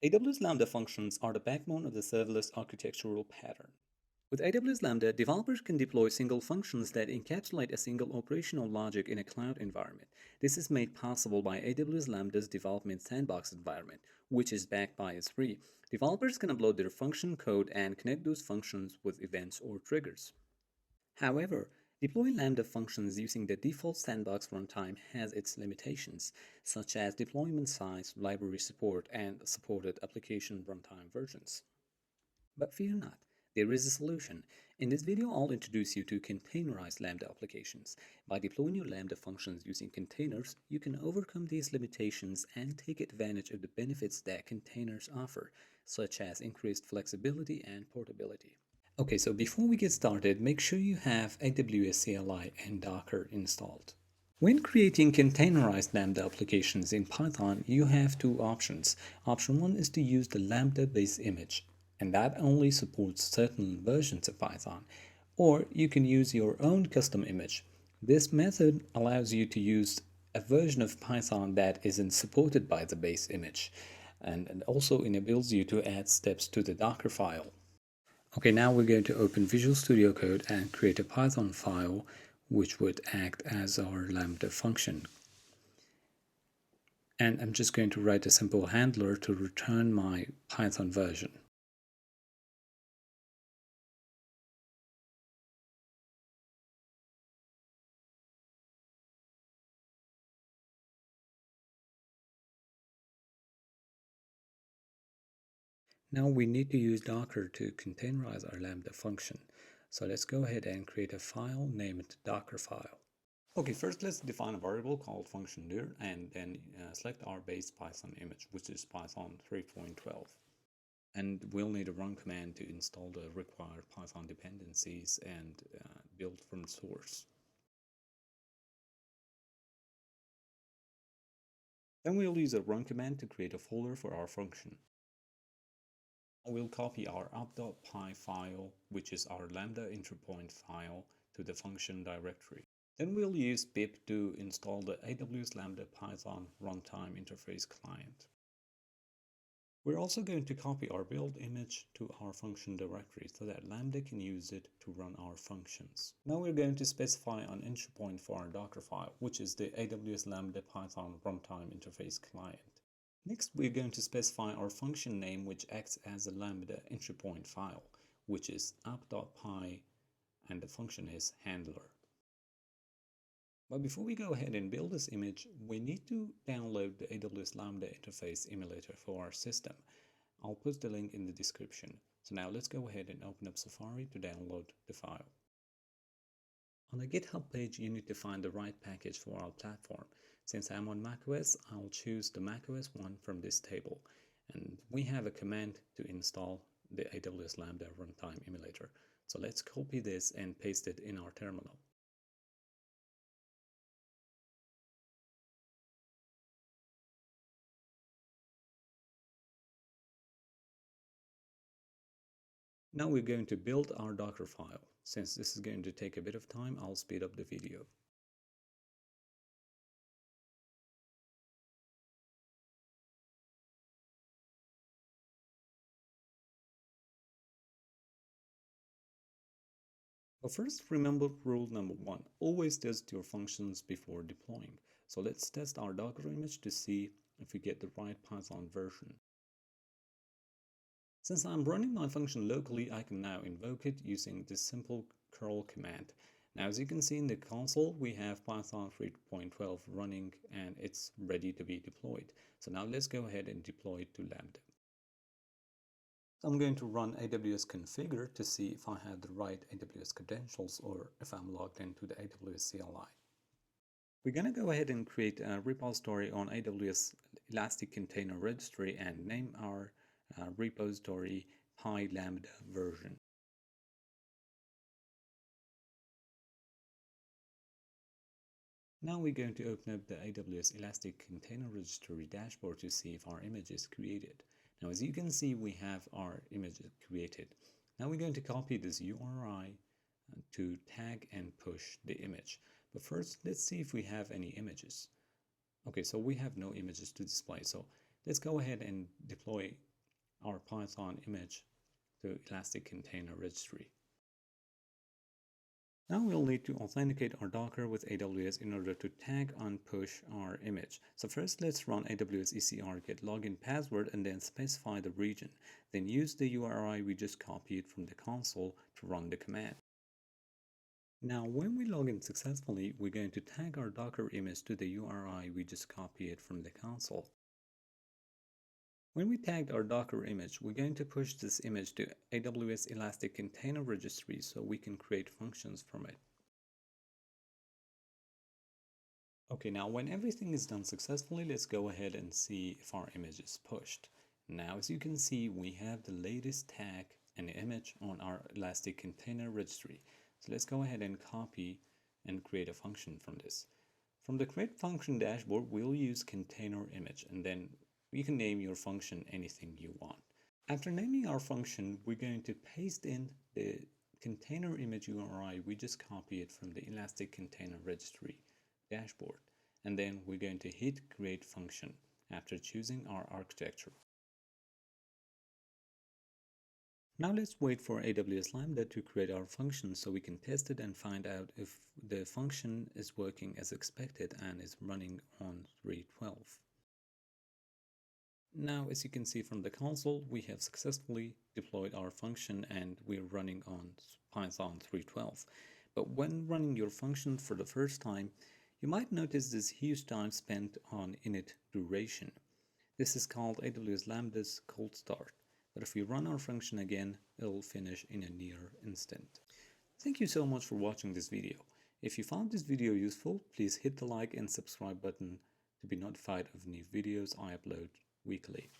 AWS Lambda functions are the backbone of the serverless architectural pattern. With AWS Lambda, developers can deploy single functions that encapsulate a single operational logic in a cloud environment. This is made possible by AWS Lambda's development sandbox environment, which is backed by S3. Developers can upload their function code and connect those functions with events or triggers. However, deploying Lambda functions using the default sandbox runtime has its limitations, such as deployment size, library support, and supported application runtime versions. But fear not, there is a solution. In this video, I'll introduce you to containerized Lambda applications. By deploying your Lambda functions using containers, you can overcome these limitations and take advantage of the benefits that containers offer, such as increased flexibility and portability. Okay, so before we get started, make sure you have AWS CLI and Docker installed. When creating containerized Lambda applications in Python, you have two options. Option 1 is to use the Lambda base image, and that only supports certain versions of Python. Or you can use your own custom image. This method allows you to use a version of Python that isn't supported by the base image, and also enables you to add steps to the Docker file. Okay, now we're going to open Visual Studio Code and create a Python file which would act as our Lambda function. And I'm just going to write a simple handler to return my Python version. Now we need to use Docker to containerize our Lambda function. So let's go ahead and create a file named Docker file. Okay, first let's define a variable called function dir and then select our base Python image, which is Python 3.12. And we'll need a run command to install the required Python dependencies and build from source. Then we'll use a run command to create a folder for our function. We'll copy our app.py file, which is our Lambda entry point file, to the function directory. Then we'll use pip to install the AWS Lambda Python runtime interface client. We're also going to copy our build image to our function directory so that Lambda can use it to run our functions. Now we're going to specify an entry point for our Docker file, which is the AWS Lambda Python runtime interface client. Next, we're going to specify our function name, which acts as a Lambda entry point file, which is app.py, and the function is handler. But before we go ahead and build this image, we need to download the AWS Lambda interface emulator for our system. I'll put the link in the description. So now let's go ahead and open up Safari to download the file. On the GitHub page, you need to find the right package for our platform. Since I'm on macOS, I'll choose the macOS one from this table. And we have a command to install the AWS Lambda Runtime emulator. So let's copy this and paste it in our terminal. Now we're going to build our Docker file. Since this is going to take a bit of time, I'll speed up the video. But first, remember rule number 1. Always test your functions before deploying. So let's test our Docker image to see if we get the right Python version. Since I'm running my function locally, I can now invoke it using this simple curl command. Now, as you can see in the console, we have Python 3.12 running and it's ready to be deployed. So now let's go ahead and deploy it to Lambda. I'm going to run AWS configure to see if I have the right AWS credentials or if I'm logged into the AWS CLI. We're going to go ahead and create a repository on AWS Elastic Container Registry and name our repository PyLambda version. Now we're going to open up the AWS Elastic Container Registry dashboard to see if our image is created. Now, as you can see, we have our image created. Now we're going to copy this URI to tag and push the image. But first, let's see if we have any images. Okay, so we have no images to display. So let's go ahead and deploy our Python image to Elastic Container Registry. Now we'll need to authenticate our Docker with AWS in order to tag and push our image. So first let's run AWS ECR get login password and then specify the region. Then use the URI we just copied from the console to run the command. Now when we log in successfully, we're going to tag our Docker image to the URI we just copied from the console. When we tagged our Docker image, we're going to push this image to AWS Elastic Container Registry so we can create functions from it. Okay, now when everything is done successfully, let's go ahead and see if our image is pushed. Now, as you can see, we have the latest tag and image on our Elastic Container Registry. So let's go ahead and copy and create a function from this. From the create function dashboard, we'll use container image, and then you can name your function anything you want. After naming our function, we're going to paste in the container image URI we just copied from the Elastic Container Registry dashboard, and then we're going to hit create function after choosing our architecture. Now let's wait for AWS Lambda to create our function so we can test it and find out if the function is working as expected and is running on 3.12. Now, as you can see from the console, we have successfully deployed our function and we're running on Python 3.12. But when running your function for the first time, you might notice this huge time spent on init duration. This is called AWS Lambda's cold start. But if we run our function again, it'll finish in a near instant. Thank you so much for watching this video. If you found this video useful, please hit the like and subscribe button to be notified of new videos I upload weekly.